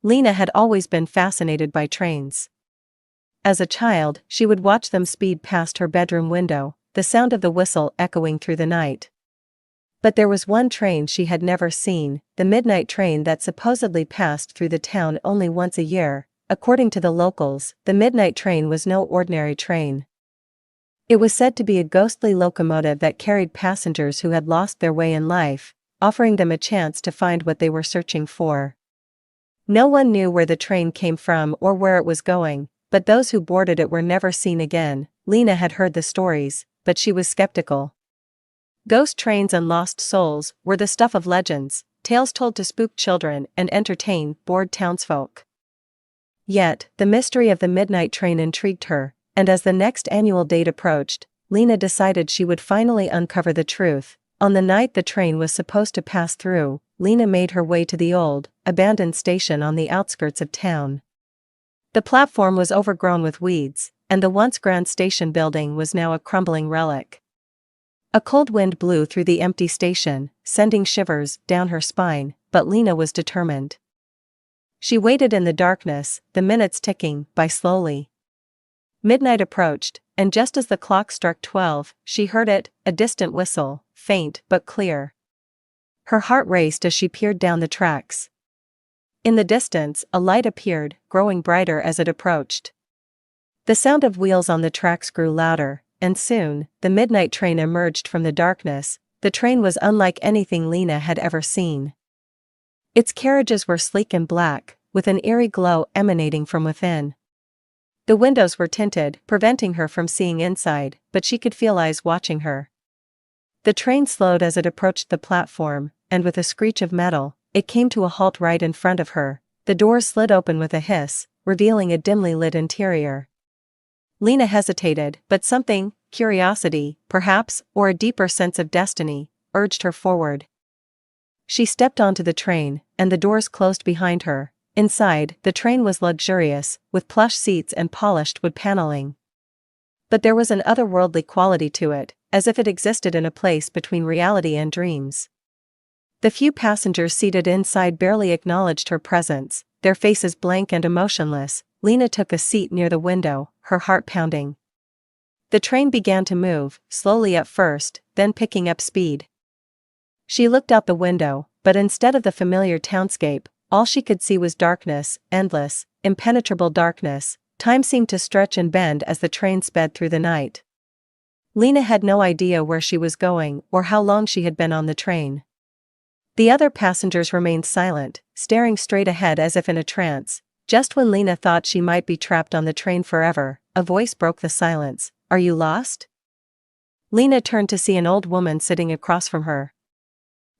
Lena had always been fascinated by trains. As a child, she would watch them speed past her bedroom window, the sound of the whistle echoing through the night. But there was one train she had never seen, the midnight train that supposedly passed through the town only once a year. According to the locals, the midnight train was no ordinary train. It was said to be a ghostly locomotive that carried passengers who had lost their way in life, offering them a chance to find what they were searching for. No one knew where the train came from or where it was going, but those who boarded it were never seen again. Lena had heard the stories, but she was skeptical. Ghost trains and lost souls were the stuff of legends, tales told to spook children and entertain bored townsfolk. Yet, the mystery of the midnight train intrigued her, and as the next annual date approached, Lena decided she would finally uncover the truth. On the night the train was supposed to pass through, Lena made her way to the old, abandoned station on the outskirts of town. The platform was overgrown with weeds, and the once grand station building was now a crumbling relic. A cold wind blew through the empty station, sending shivers down her spine, but Lena was determined. She waited in the darkness, the minutes ticking by slowly. Midnight approached, and just as the clock struck 12, she heard it, a distant whistle, faint but clear. Her heart raced as she peered down the tracks. In the distance, a light appeared, growing brighter as it approached. The sound of wheels on the tracks grew louder, and soon, the midnight train emerged from the darkness. The train was unlike anything Lena had ever seen. Its carriages were sleek and black, with an eerie glow emanating from within. The windows were tinted, preventing her from seeing inside, but she could feel eyes watching her. The train slowed as it approached the platform, and with a screech of metal, it came to a halt right in front of her. The doors slid open with a hiss, revealing a dimly lit interior. Lena hesitated, but something, curiosity, perhaps, or a deeper sense of destiny, urged her forward. She stepped onto the train, and the doors closed behind her. Inside, the train was luxurious, with plush seats and polished wood paneling. But there was an otherworldly quality to it, as if it existed in a place between reality and dreams. The few passengers seated inside barely acknowledged her presence, their faces blank and emotionless. Lena took a seat near the window, her heart pounding. The train began to move, slowly at first, then picking up speed. She looked out the window, but instead of the familiar townscape, all she could see was darkness, endless, impenetrable darkness. Time seemed to stretch and bend as the train sped through the night. Lena had no idea where she was going or how long she had been on the train. The other passengers remained silent, staring straight ahead as if in a trance. Just when Lena thought she might be trapped on the train forever, a voice broke the silence. "Are you lost?" Lena turned to see an old woman sitting across from her.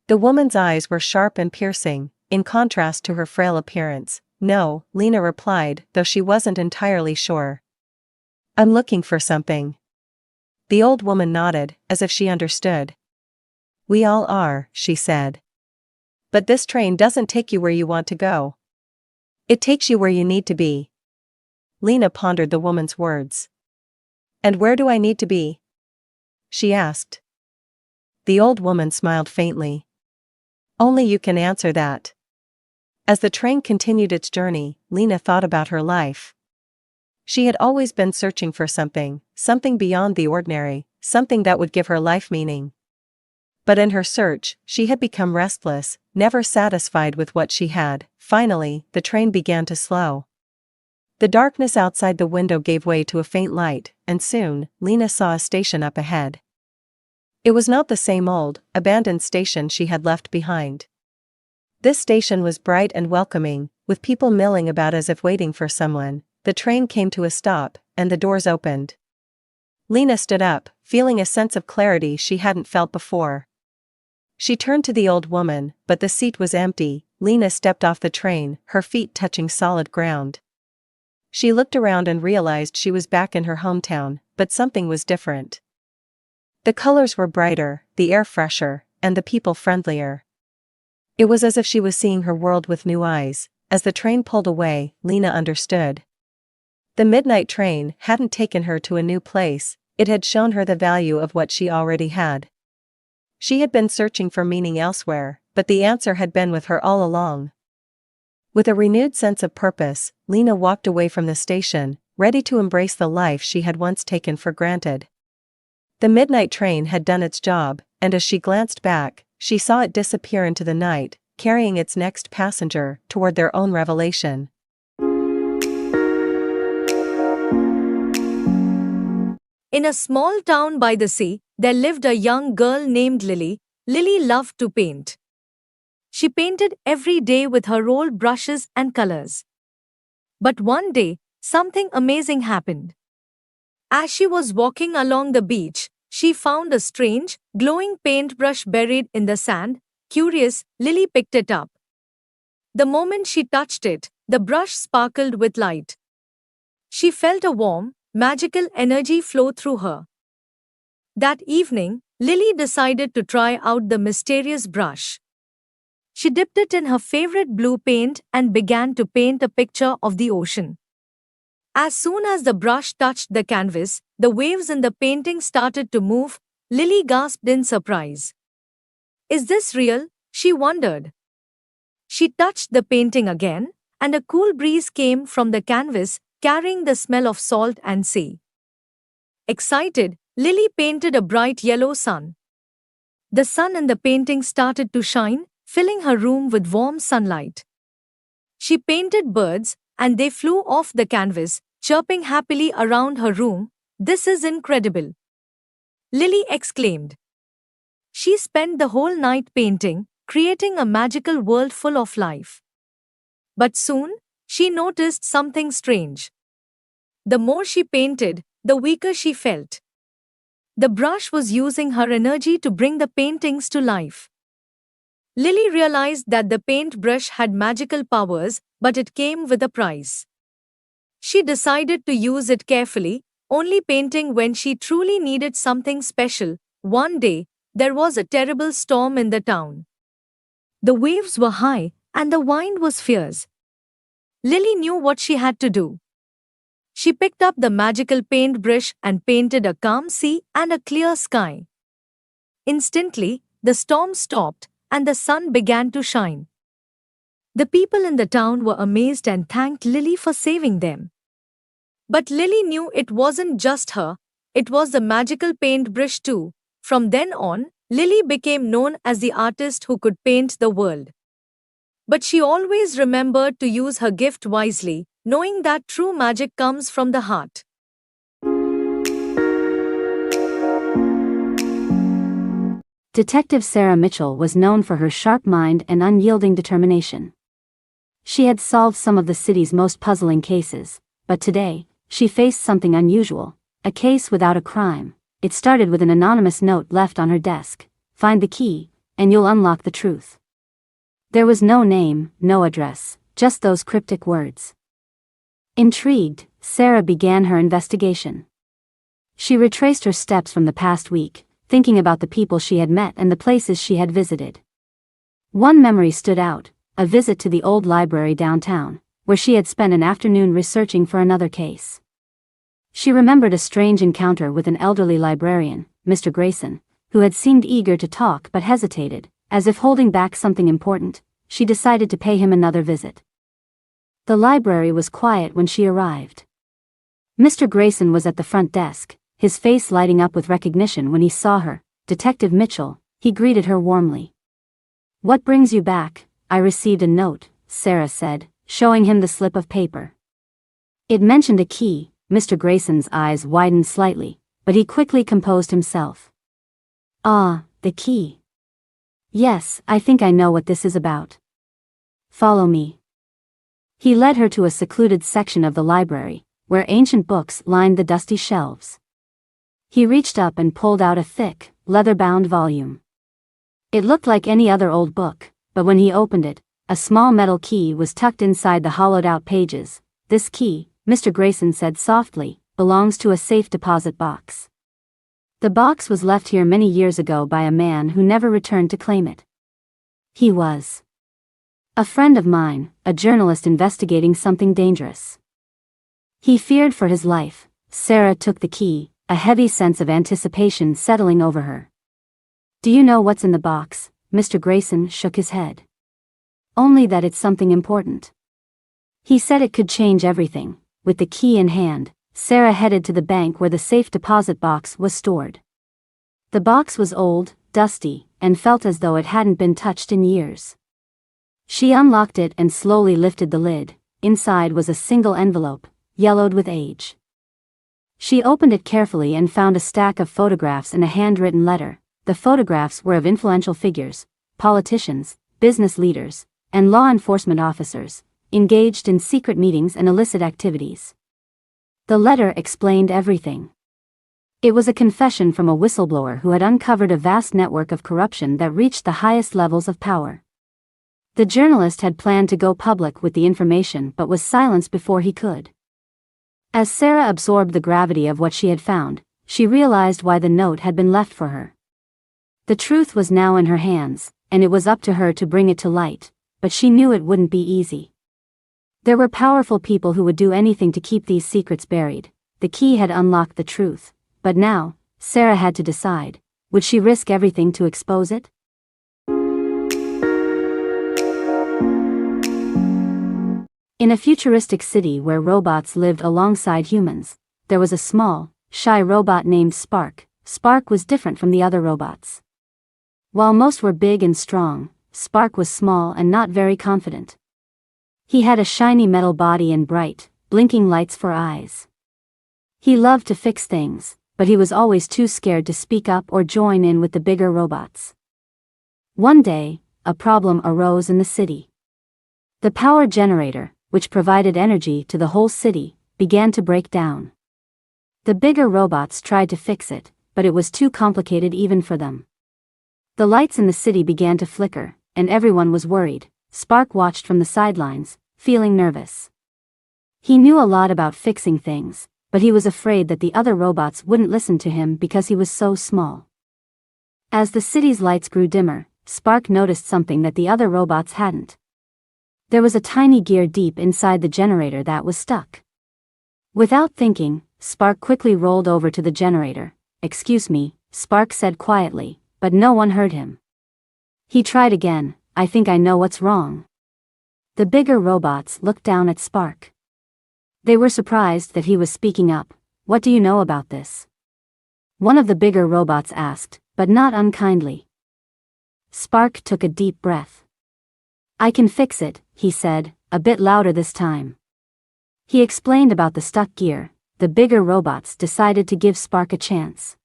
The woman's eyes were sharp and piercing, in contrast to her frail appearance. "No," Lena replied, though she wasn't entirely sure. "I'm looking for something." The old woman nodded, as if she understood. "We all are," she said. "But this train doesn't take you where you want to go. It takes you where you need to be." Lena pondered the woman's words. "And where do I need to be?" she asked. The old woman smiled faintly. "Only you can answer that." As the train continued its journey, Lena thought about her life. She had always been searching for something beyond the ordinary, something that would give her life meaning. But in her search, she had become restless, never satisfied with what she had. Finally, the train began to slow. The darkness outside the window gave way to a faint light, and soon, Lena saw a station up ahead. It was not the same old, abandoned station she had left behind. This station was bright and welcoming, with people milling about as if waiting for someone. The train came to a stop, and the doors opened. Lena stood up, feeling a sense of clarity she hadn't felt before. She turned to the old woman, but the seat was empty. Lena stepped off the train, her feet touching solid ground. She looked around and realized she was back in her hometown, but something was different. The colors were brighter, the air fresher, and the people friendlier. It was as if she was seeing her world with new eyes. As the train pulled away, Lena understood. The midnight train hadn't taken her to a new place, it had shown her the value of what she already had. She had been searching for meaning elsewhere, but the answer had been with her all along. With a renewed sense of purpose, Lena walked away from the station, ready to embrace the life she had once taken for granted. The midnight train had done its job, and as she glanced back, she saw it disappear into the night, carrying its next passenger toward their own revelation. In a small town by the sea, there lived a young girl named Lily. Lily loved to paint. She painted every day with her old brushes and colors. But one day, something amazing happened. As she was walking along the beach, she found a strange, glowing paintbrush buried in the sand. Curious, Lily picked it up. The moment she touched it, the brush sparkled with light. She felt a warm, magical energy flow through her. That evening, Lily decided to try out the mysterious brush. She dipped it in her favorite blue paint and began to paint a picture of the ocean. As soon as the brush touched the canvas, the waves in the painting started to move. Lily gasped in surprise. Is this real? She wondered. She touched the painting again, and a cool breeze came from the canvas, carrying the smell of salt and sea. Excited, Lily painted a bright yellow sun. The sun in the painting started to shine, filling her room with warm sunlight. She painted birds, and they flew off the canvas, chirping happily around her room. This is incredible! Lily exclaimed. She spent the whole night painting, creating a magical world full of life. But soon, she noticed something strange. The more she painted, the weaker she felt. The brush was using her energy to bring the paintings to life. Lily realized that the paintbrush had magical powers, but it came with a price. She decided to use it carefully, only painting when she truly needed something special. One day, there was a terrible storm in the town. The waves were high, and the wind was fierce. Lily knew what she had to do. She picked up the magical paintbrush and painted a calm sea and a clear sky. Instantly, the storm stopped, and the sun began to shine. The people in the town were amazed and thanked Lily for saving them. But Lily knew it wasn't just her, it was the magical paintbrush too. From then on, Lily became known as the artist who could paint the world. But she always remembered to use her gift wisely, knowing that true magic comes from the heart. Detective Sarah Mitchell was known for her sharp mind and unyielding determination. She had solved some of the city's most puzzling cases, but today, she faced something unusual, a case without a crime. It started with an anonymous note left on her desk. Find the key, and you'll unlock the truth. There was no name, no address, just those cryptic words. Intrigued, Sarah began her investigation. She retraced her steps from the past week, thinking about the people she had met and the places she had visited. One memory stood out, a visit to the old library downtown, where she had spent an afternoon researching for another case. She remembered a strange encounter with an elderly librarian, Mr. Grayson, who had seemed eager to talk but hesitated, as if holding back something important. She decided to pay him another visit. The library was quiet when she arrived. Mr. Grayson was at the front desk, his face lighting up with recognition when he saw her. Detective Mitchell, he greeted her warmly. What brings you back? I received a note, Sarah said, showing him the slip of paper. It mentioned a key. Mr. Grayson's eyes widened slightly, but he quickly composed himself. Ah, the key. Yes, I think I know what this is about. Follow me. He led her to a secluded section of the library, where ancient books lined the dusty shelves. He reached up and pulled out a thick, leather-bound volume. It looked like any other old book, but when he opened it, a small metal key was tucked inside the hollowed-out pages. This key, Mr. Grayson said softly, belongs to a safe deposit box. The box was left here many years ago by a man who never returned to claim it. He was a friend of mine, a journalist investigating something dangerous. He feared for his life. Sarah took the key, a heavy sense of anticipation settling over her. Do you know what's in the box? Mr. Grayson shook his head. Only that it's something important. He said it could change everything. With the key in hand, Sarah headed to the bank where the safe deposit box was stored. The box was old, dusty, and felt as though it hadn't been touched in years. She unlocked it and slowly lifted the lid. Inside was a single envelope, yellowed with age. She opened it carefully and found a stack of photographs and a handwritten letter. The photographs were of influential figures, politicians, business leaders, and law enforcement officers, engaged in secret meetings and illicit activities. The letter explained everything. It was a confession from a whistleblower who had uncovered a vast network of corruption that reached the highest levels of power. The journalist had planned to go public with the information but was silenced before he could. As Sarah absorbed the gravity of what she had found, she realized why the note had been left for her. The truth was now in her hands, and it was up to her to bring it to light, but she knew it wouldn't be easy. There were powerful people who would do anything to keep these secrets buried. The key had unlocked the truth, but now, Sarah had to decide, would she risk everything to expose it? In a futuristic city where robots lived alongside humans, there was a small, shy robot named Spark. Spark was different from the other robots. While most were big and strong, Spark was small and not very confident. He had a shiny metal body and bright, blinking lights for eyes. He loved to fix things, but he was always too scared to speak up or join in with the bigger robots. One day, a problem arose in the city. The power generator, which provided energy to the whole city, began to break down. The bigger robots tried to fix it, but it was too complicated even for them. The lights in the city began to flicker, and everyone was worried. Spark watched from the sidelines, feeling nervous. He knew a lot about fixing things, but he was afraid that the other robots wouldn't listen to him because he was so small. As the city's lights grew dimmer, Spark noticed something that the other robots hadn't. There was a tiny gear deep inside the generator that was stuck. Without thinking, Spark quickly rolled over to the generator. "Excuse me," Spark said quietly, but no one heard him. He tried again. "I think I know what's wrong." The bigger robots looked down at Spark. They were surprised that he was speaking up. "What do you know about this?" One of the bigger robots asked, but not unkindly. Spark took a deep breath. "I can fix it," he said, a bit louder this time. He explained about the stuck gear. The bigger robots decided to give Spark a chance.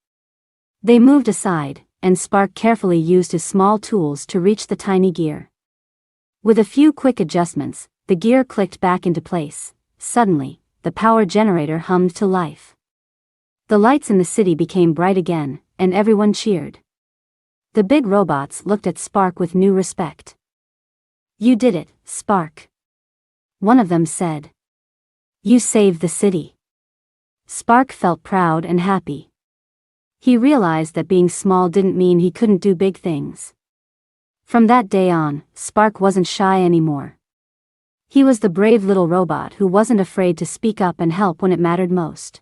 They moved aside, and Spark carefully used his small tools to reach the tiny gear. With a few quick adjustments, the gear clicked back into place. Suddenly, the power generator hummed to life. The lights in the city became bright again, and everyone cheered. The big robots looked at Spark with new respect. "You did it, Spark," one of them said. "You saved the city." Spark felt proud and happy. He realized that being small didn't mean he couldn't do big things. From that day on, Spark wasn't shy anymore. He was the brave little robot who wasn't afraid to speak up and help when it mattered most.